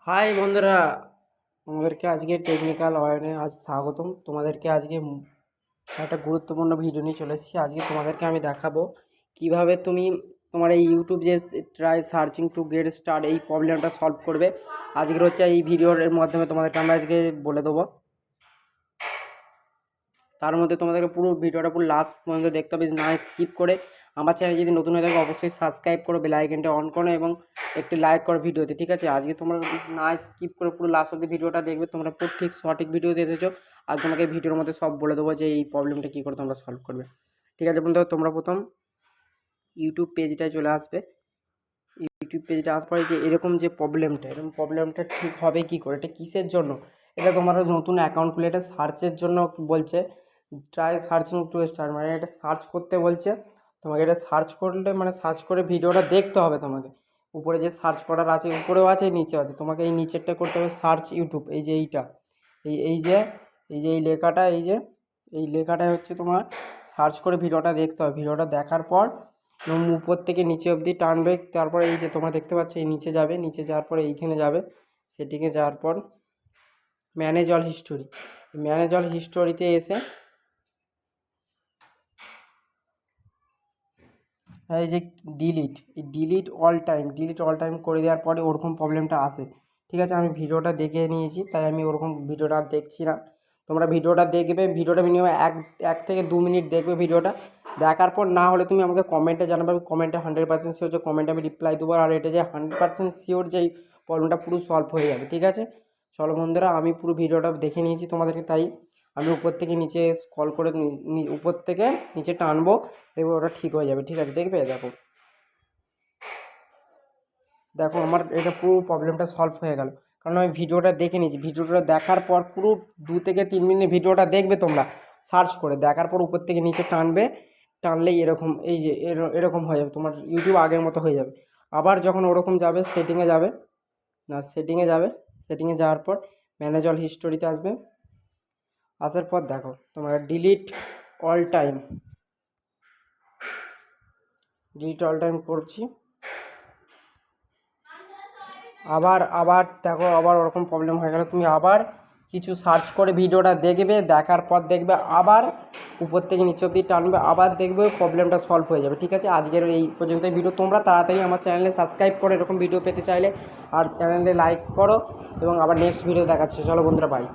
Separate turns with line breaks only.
High বন্ধুরা, তোমাদেরকে আজকে টেকনিক্যাল ওয়ার্ডে আজ স্বাগতম। তোমাদেরকে আজকে একটা গুরুত্বপূর্ণ ভিডিও নিয়ে চলে এসেছি। আজকে তোমাদেরকে আমি দেখাবো কিভাবে তুমি তোমার এই ইউটিউব যে try searching to get start এই প্রবলেমটা সলভ করবে। আজকের হচ্ছে এই ভিডিওর মাধ্যমে তোমাদেরকে আমরা আজকে বলে দেবো। তার মধ্যে তোমাদেরকে পুরো ভিডিওটা পুরো লাস্ট পর্যন্ত দেখতে হবে, না স্কিপ করে। আমার চ্যানেল যদি নতুন হয়ে থাকে অবশ্যই সাবস্ক্রাইব করো, বেল আইকনটা অন করো এবং একটি লাইক করো ভিডিওতে, ঠিক আছে? আজকে তোমরা না স্কিপ করে পুরো লাস্ট অব্দি ভিডিওটা দেখবে, তোমরা পুরো ঠিক সঠিক ভিডিও এসেছো। আর তোমাকে ভিডিওর মধ্যে সব বলে দেবো যে এই প্রবলেমটা কী করে তোমরা সলভ করবে, ঠিক আছে বন্ধু? তোমরা প্রথম ইউটিউব পেজটায় চলে আসবে। ইউটিউব পেজটা আসার পরে যে এরকম প্রবলেমটা ঠিক হবে কী করে, এটা কিসের জন্য? এটা তোমার নতুন অ্যাকাউন্ট খুলে এটা সার্চের জন্য বলছে, ট্রাই সার্চিং টু স্টার্ট, মানে এটা সার্চ করতে বলছে তোমাকে। এটা সার্চ করলে মানে সার্চ করে ভিডিওটা দেখতে হবে তোমাকে। উপরে যে সার্চ করার আছে, উপরেও আছে নিচেও আছে, তোমাকে এই নিচেরটা করতে হবে সার্চ ইউটিউব। এই যে এইটা, এই লেখাটা, এই লেখাটা হচ্ছে তোমার সার্চ করে ভিডিওটা দেখতে হবে। ভিডিওটা দেখার পর এবং উপর থেকে নিচে অবধি টানবে। তারপরে এই যে তোমরা দেখতে পাচ্ছ এই নিচে যাবে, নিচে যাওয়ার পরে এইখানে যাবে, সেটিংয়ে যাওয়ার পর manage all history. Manage all হিস্টোরিতে এসে এই যে ডিলিট অল টাইম করে দেওয়ার পরে ওরকম প্রবলেমটা আসে, ঠিক আছে? আমি ভিডিওটা দেখে নিয়েছি, তাই আমি ওরকম ভিডিওটা আর দেখছি না। তোমরা ভিডিওটা দেখবে, ভিডিওটা মিনিমাম এক থেকে 2 মিনিট দেখবে। ভিডিওটা দেখার পর না হলে তুমি আমাকে কমেন্টে জানাবে, আমি কমেন্টে 100% শিওর যে কমেন্টে আমি রিপ্লাই দেবো। আর এটা যে 100% শিওর যে এই প্রবলেমটা পুরো সলভ হয়ে যাবে, ঠিক আছে? চলো বন্ধুরা, আমি পুরো ভিডিওটা দেখে নিয়েছি তোমাদেরকে, তাই আমি উপর থেকে নিচে স্ক্রল করে উপর থেকে নিচে টানবো, দেখবে ওটা ঠিক হয়ে যাবে, ঠিক আছে? দেখবে, দেখো দেখো আমার এটা পুরো প্রবলেমটা সলভ হয়ে গেল, কারণ আমি ভিডিওটা দেখে নিয়েছি। ভিডিওটা দেখার পর পুরো 2 থেকে 3 মিনিট ভিডিওটা দেখবে তোমরা, সার্চ করে দেখার পর উপর থেকে নিচে টানবে। টানলেই এরকম এই যে এরকম হয়ে যাবে, তোমার ইউটিউব আগের মতো হয়ে যাবে। আবার যখন ওরকম যাবে সেটিংয়ে যাবে, সেটিংয়ে যাওয়ার পর ম্যানেজ অল হিস্টোরিতে আসবে। আসার পর দেখো তোমার all time delete all time করছি। আবার দেখো আবার ওরকম প্রবলেম হয়ে গেল। তুমি আবার কিছু সার্চ করে ভিডিওটা দেখবে, দেখার পর দেখবে আবার উপর থেকে নিচে অবধি টানবে, আবার দেখবে প্রবলেমটা সলভ হয়ে যাবে, ঠিক আছে? আজকের এই পর্যন্ত ভিডিও। তোমরা তাড়াতাড়ি আমার চ্যানেলে সাবস্ক্রাইব করো এরকম ভিডিও পেতে চাইলে, আর চ্যানেলে লাইক করো, এবং আবার নেক্সট ভিডিও দেখাচ্ছে। চলো বন্ধুরা, বাই।